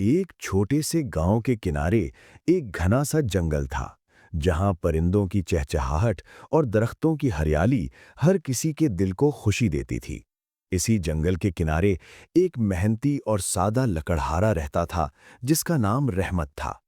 ایک چھوٹے سے गांव के किनारे एक घना सा जंगल था जहां परिंदों की चहचहाहट और दरख्तों की हरियाली हर किसी के दिल को खुशी देती थी। इसी जंगल के किनारे एक मेहनती और सादा लकड़हारा रहता था जिसका नाम रहमत था।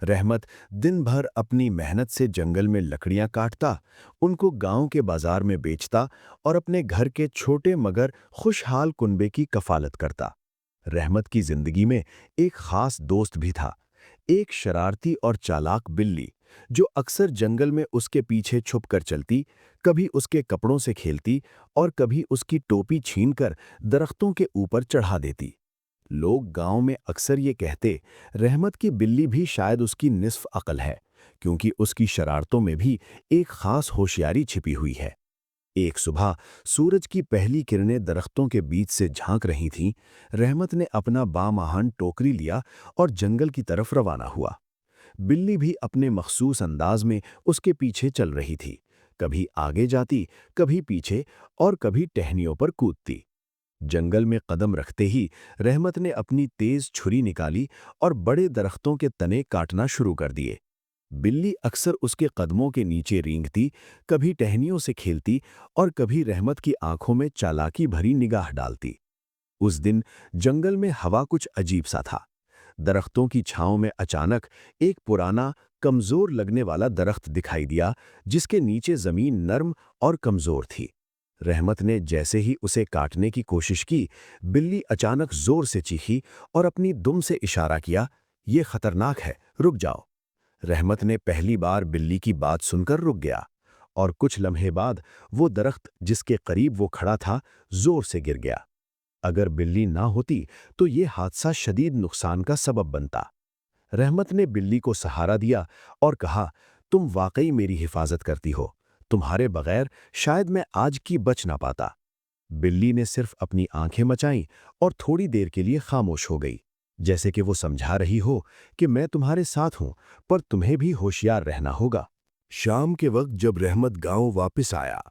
रहमत दिन भर अपनी मेहनत से जंगल में लकड़ियां काटता, उनको गांव के बाजार में बेचता और अपने घर के छोटे मगर खुशहाल कुनबे की कफालत करता। रहमत की जिंदगी में एक खास दोस्त भी था, एक शरारती और चालाक बिल्ली जो अक्सर जंगल में उसके पीछे छुपकर चलती, कभी उसके कपड़ों से खेलती और कभी उसकी टोपी छीनकर दरख्तों के ऊपर चढ़ा देती। लोग गांव में अक्सर ये कहते, रहमत की बिल्ली भी शायद उसकी निस्फ अक्ल है, क्योंकि उसकी शरारतों में भी एक खास होशियारी छिपी हुई है। एक सुबह सूरज की पहली किरणें दरख्तों के बीच से झांक रही थीं। रहमत ने अपना बामाहान टोकरी लिया और जंगल की तरफ रवाना हुआ। बिल्ली भी अपने मखसूस अंदाज में उसके पीछे चल रही थी, कभी आगे जाती, कभी पीछे और कभी टहनियों पर कूदती। जंगल में कदम रखते ही रहमत ने अपनी तेज छुरी निकाली और बड़े दरख्तों के तने काटना शुरू कर दिए। बिल्ली अक्सर उसके कदमों के नीचे रेंगती, कभी टहनियों से खेलती और कभी रहमत की आंखों में चालाकी भरी निगाह डालती। उस दिन जंगल में हवा कुछ अजीब सा था। दरख्तों की छांव में अचानक एक पुराना, कमजोर लगने वाला दरख्त दिखाई दिया, जिसके नीचे जमीन नर्म और कमजोर थी। रहमत ने जैसे ही उसे काटने की कोशिश की, बिल्ली अचानक जोर से चीखी और अपनी दुम से इशारा किया, "ये खतरनाक है, रुक जाओ।" रहमत ने पहली बार बिल्ली की बात सुनकर रुक गया और कुछ लम्हे बाद वो दरख्त जिसके करीब वो खड़ा था, जोर से गिर गया। अगर बिल्ली ना होती तो ये हादसा शदीद नुकसान का सबब बनता। रहमत ने बिल्ली को सहारा दिया और कहा, "तुम वाकई मेरी हिफाजत करती हो। तुम्हारे बगैर शायद मैं आज की बच ना पाता।" बिल्ली ने सिर्फ अपनी आंखें मचाईं और थोड़ी देर के लिए खामोश हो गई, जैसे कि वो समझा रही हो कि मैं तुम्हारे साथ हूं, पर तुम्हें भी होशियार रहना होगा। शाम के वक्त जब रहमत गांव वापस आया,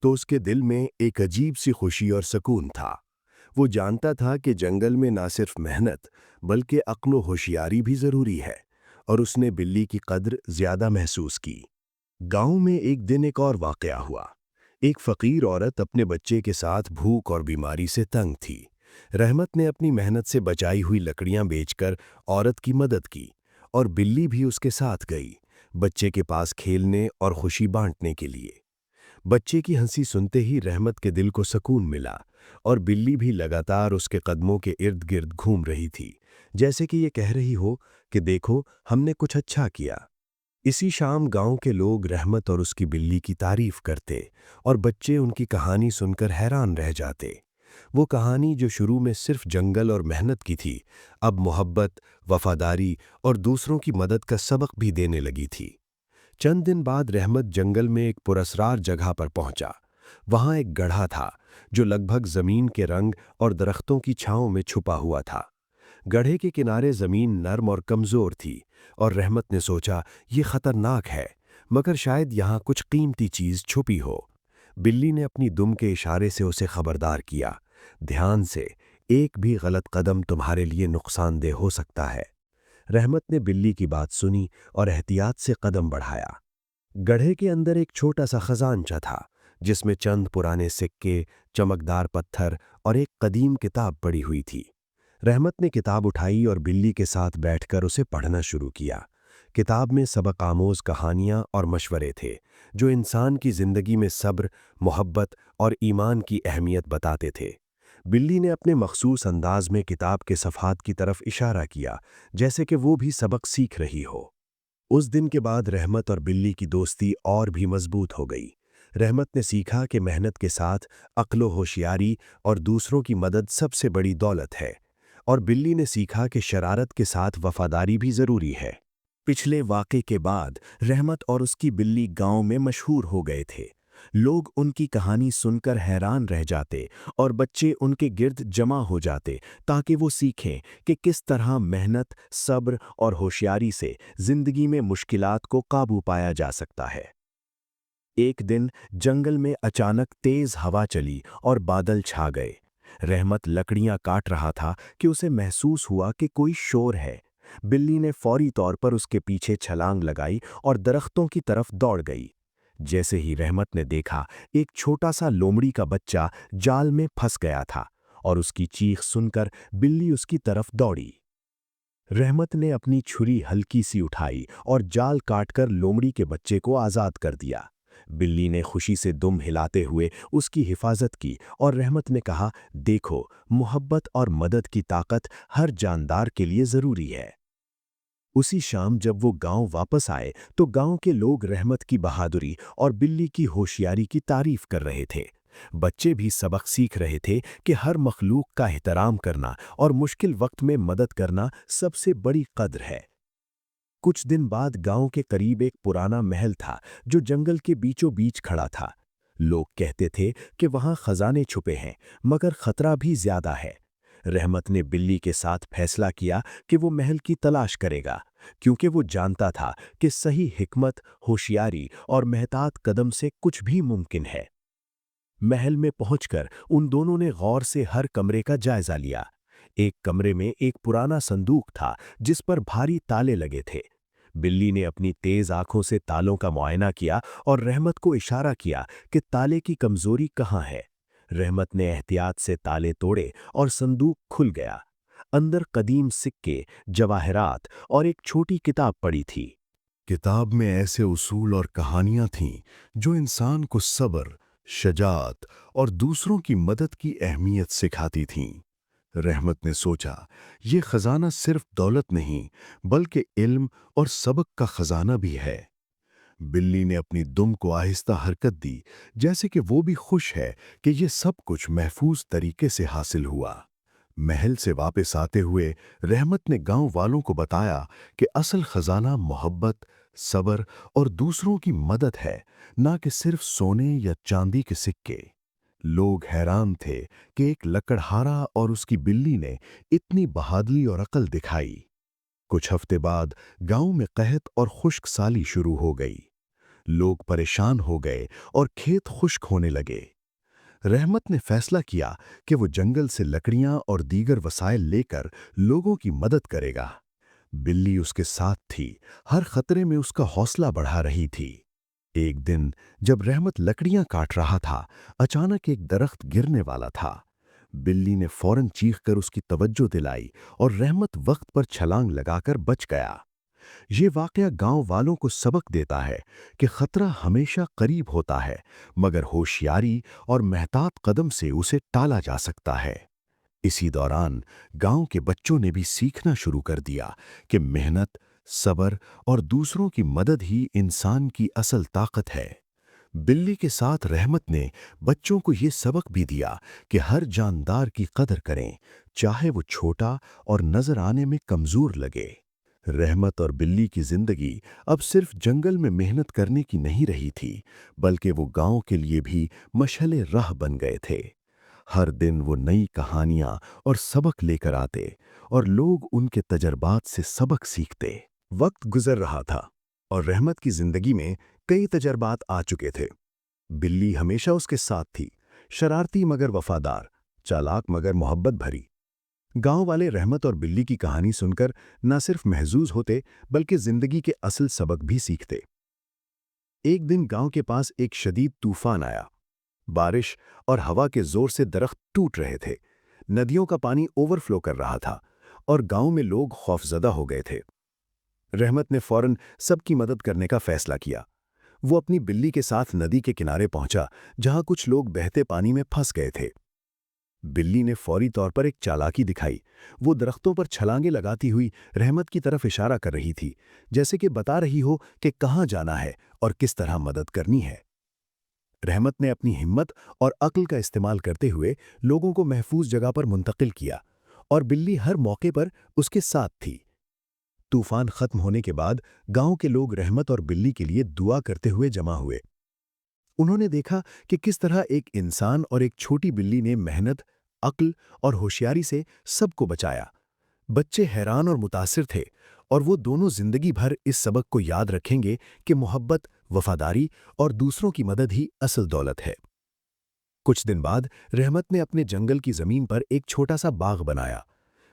तो उसके दिल में एक अजीब सी खुशी और सुकून था। वो जानता था कि जंगल में ना सिर्फ मेहनत, बल्कि अक्ल व होशियारी भी जरूरी है, और उसने बिल्ली की कद्र ज्यादा महसूस की। गांव में एक दिन एक और वाकया हुआ। एक फकीर औरत अपने बच्चे के साथ भूख और बीमारी से तंग थी। रहमत ने अपनी मेहनत से बचाई हुई लकड़ियां बेचकर औरत की मदद की, और बिल्ली भी उसके साथ गई, बच्चे के पास खेलने और खुशी बांटने के लिए। बच्चे की हंसी सुनते ही रहमत के दिल को सुकून मिला, और बिल्ली भी लगातार उसके कदमों के इर्द गिर्द घूम रही थी, जैसे कि ये कह रही हो कि देखो, हमने कुछ अच्छा किया। इसी शाम गांव के लोग रहमत और उसकी बिल्ली की तारीफ करते, और बच्चे उनकी कहानी सुनकर हैरान रह जाते। वो कहानी जो शुरू में सिर्फ जंगल और मेहनत की थी, अब मोहब्बत, वफादारी और दूसरों की मदद का सबक भी देने लगी थी। चंद दिन बाद रहमत जंगल में एक पुरस्रार जगह पर पहुंचा। वहां एक गड्ढा था जो लगभग जमीन के रंग और दरख्तों की छांव में छुपा हुआ था। गड्ढे के किनारे जमीन नर्म और कमजोर थी, और रहमत ने सोचा, ये खतरनाक है, मगर शायद यहाँ कुछ कीमती चीज छुपी हो। बिल्ली ने अपनी दुम के इशारे से उसे खबरदार किया, ध्यान से, एक भी गलत कदम तुम्हारे लिए नुकसानदेह हो सकता है। रहमत ने बिल्ली की बात सुनी और एहतियात से कदम बढ़ाया। गड्ढे के अंदर एक छोटा सा खजानचा था, जिसमें चंद पुराने सिक्के, चमकदार पत्थर और एक कदीम किताब पड़ी हुई थी। रहमत ने किताब उठाई और बिल्ली के साथ बैठकर उसे पढ़ना शुरू किया। किताब में सबक आमोज कहानियां और मशवरे थे, जो इंसान की जिंदगी में सब्र, मोहब्बत और ईमान की अहमियत बताते थे। बिल्ली ने अपने मखसूस अंदाज में किताब के सफ़हात की तरफ इशारा किया, जैसे कि वो भी सबक सीख रही हो। उस दिन के बाद रहमत और बिल्ली की दोस्ती और भी मजबूत हो गई। रहमत ने सीखा कि मेहनत के साथ अक्ल व होशियारी और दूसरों की मदद सबसे बड़ी दौलत है, और बिल्ली ने सीखा कि शरारत के साथ वफादारी भी ज़रूरी है। पिछले वाक़े के बाद रहमत और उसकी बिल्ली गांव में मशहूर हो गए थे। लोग उनकी कहानी सुनकर हैरान रह जाते, और बच्चे उनके गिर्द जमा हो जाते, ताकि वो सीखें कि किस तरह मेहनत, सब्र और होशियारी से जिंदगी में मुश्किलात को काबू पाया जा सकता है। एक दिन जंगल में अचानक तेज हवा चली और बादल छा गए। रहमत लकड़ियां काट रहा था कि उसे महसूस हुआ कि कोई शोर है। बिल्ली ने फौरी तौर पर उसके पीछे छलांग लगाई और दरख्तों की तरफ दौड़ गई। जैसे ही रहमत ने देखा, एक छोटा सा लोमड़ी का बच्चा जाल में फंस गया था और उसकी चीख सुनकर बिल्ली उसकी तरफ दौड़ी। रहमत ने अपनी छुरी हल्की सी उठाई और जाल काटकर लोमड़ी के बच्चे को आज़ाद कर दिया। बिल्ली ने खुशी से दुम हिलाते हुए उसकी हिफाजत की और रहमत ने कहा, देखो, मोहब्बत और मदद की ताकत हर जानदार के लिए ज़रूरी है। उसी शाम जब वो गांव वापस आए तो गांव के लोग रहमत की बहादुरी और बिल्ली की होशियारी की तारीफ कर रहे थे। बच्चे भी सबक सीख रहे थे कि हर मखलूक का एहतराम करना और मुश्किल वक्त में मदद करना सबसे बड़ी कद्र है। कुछ दिन बाद गांव के करीब एक पुराना महल था जो जंगल के बीचों बीच खड़ा था। लोग कहते थे कि वहां खजाने छुपे हैं, मगर खतरा भी ज्यादा है। रहमत ने बिल्ली के साथ फैसला किया कि वो महल की तलाश करेगा, क्योंकि वो जानता था कि सही हिकमत, होशियारी और मेहतात कदम से कुछ भी मुमकिन है। महल में पहुंचकर उन दोनों ने गौर से हर कमरे का जायजा लिया। एक कमरे में एक पुराना संदूक था जिस पर भारी ताले लगे थे। बिल्ली ने अपनी तेज आंखों से तालों का मुआयना किया और रहमत को इशारा किया कि ताले की कमजोरी कहाँ है। रहमत ने एहतियात से ताले तोड़े और संदूक खुल गया। अंदर कदीम सिक्के, जवाहरात और एक छोटी किताब पड़ी थी। किताब में ऐसे उसूल और कहानियां थीं जो इंसान को सब्र, शजाअत और दूसरों की मदद की अहमियत सिखाती थीं। रहमत ने सोचा, ये खजाना सिर्फ दौलत नहीं, बल्कि इल्म और सबक का खजाना भी है। बिल्ली ने अपनी दुम को आहिस्ता हरकत दी, जैसे कि वो भी खुश है कि ये सब कुछ महफूज तरीके से हासिल हुआ। महल से वापस आते हुए रहमत ने गांव वालों को बताया कि असल खजाना मोहब्बत, सब्र और दूसरों की मदद है, ना कि सिर्फ सोने या चांदी के सिक्के। लोग हैरान थे कि एक लकड़हारा और उसकी बिल्ली ने इतनी बहादुरी और अकल दिखाई। कुछ हफ्ते बाद गांव में कहत और खुश्क साली शुरू हो गई। लोग परेशान हो गए और खेत खुश्क होने लगे। रहमत ने फैसला किया कि वो जंगल से लकड़ियां और दीगर वसाइल लेकर लोगों की मदद करेगा। बिल्ली उसके साथ थी, हर खतरे में उसका हौसला बढ़ा रही थी। एक दिन जब रहमत लकड़ियां काट रहा था, अचानक एक दरख्त गिरने वाला था। बिल्ली ने फौरन चीखकर उसकी तवज्जो दिलाई और रहमत वक्त पर छलांग लगाकर बच गया। ये वाकया गांव वालों को सबक देता है कि खतरा हमेशा करीब होता है, मगर होशियारी और मेहतात कदम से उसे टाला जा सकता है। इसी दौरान गांव के बच्चों ने भी सीखना शुरू कर दिया कि मेहनत, सब्र और दूसरों की मदद ही इंसान की असल ताकत है। बिल्ली के साथ रहमत ने बच्चों को ये सबक भी दिया कि हर जानदार की कदर करें, चाहे वो छोटा और नजर आने में कमजोर लगे। रहमत और बिल्ली की जिंदगी अब सिर्फ जंगल में मेहनत करने की नहीं रही थी, बल्कि वो गांव के लिए भी मशअले राह बन गए थे। हर दिन वो नई कहानियां और सबक लेकर आते और लोग उनके तजर्बात से सबक सीखते। वक्त गुजर रहा था और रहमत की जिंदगी में कई तजर्बात आ चुके थे। बिल्ली हमेशा उसके साथ थी, शरारती मगर वफादार, चालाक मगर मोहब्बत भरी। गांव वाले रहमत और बिल्ली की कहानी सुनकर न सिर्फ महजूज होते, बल्कि जिंदगी के असल सबक भी सीखते। एक दिन गांव के पास एक शदीद तूफान आया। बारिश और हवा के जोर से दरख्त टूट रहे थे। नदियों का पानी ओवरफ्लो कर रहा था और गांव में लोग खौफजदा हो गए थे। रहमत ने फौरन सबकी मदद करने का फैसला किया। वो अपनी बिल्ली के साथ नदी के किनारे पहुंचा, जहां कुछ लोग बहते पानी में फंस गए थे। बिल्ली ने फौरी तौर पर एक चालाकी दिखाई। वो दरख्तों पर छलांगे लगाती हुई रहमत की तरफ इशारा कर रही थी, जैसे कि बता रही हो कि कहाँ जाना है और किस तरह मदद करनी है। रहमत ने अपनी हिम्मत और अक्ल का इस्तेमाल करते हुए लोगों को महफूज जगह पर मुंतकिल किया और बिल्ली हर मौके पर उसके साथ थी। तूफान खत्म होने के बाद गांव के लोग रहमत और बिल्ली के लिए दुआ करते हुए जमा हुए। उन्होंने देखा कि किस तरह एक इंसान और एक छोटी बिल्ली ने मेहनत, अक्ल और होशियारी से सबको बचाया। बच्चे हैरान और मुतासिर थे और वो दोनों जिंदगी भर इस सबक को याद रखेंगे कि मोहब्बत, वफादारी और दूसरों की मदद ही असल दौलत है। कुछ दिन बाद रहमत ने अपने जंगल की जमीन पर एक छोटा सा बाग बनाया।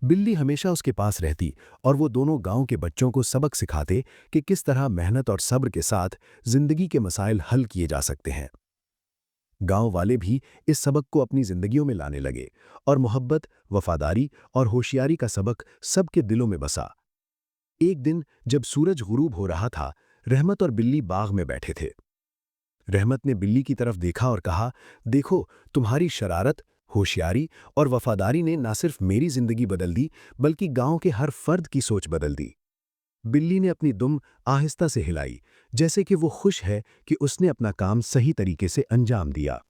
बिल्ली हमेशा उसके पास रहती और वो दोनों गांव के बच्चों को सबक सिखाते कि किस तरह मेहनत और सब्र के साथ जिंदगी के मसाइल हल किए जा सकते हैं। गांव वाले भी इस सबक को अपनी जिंदगियों में लाने लगे और मोहब्बत, वफादारी और होशियारी का सबक सबके दिलों में बसा। एक दिन जब सूरज गुरूब हो रहा था, रहमत और बिल्ली बाग में बैठे थे। रहमत ने बिल्ली की तरफ देखा और कहा, देखो, तुम्हारी शरारत, होशियारी और वफादारी ने न सिर्फ मेरी जिंदगी बदल दी, बल्कि गांव के हर फर्द की सोच बदल दी। बिल्ली ने अपनी दुम आहिस्ता से हिलाई, जैसे कि वो खुश है कि उसने अपना काम सही तरीके से अंजाम दिया।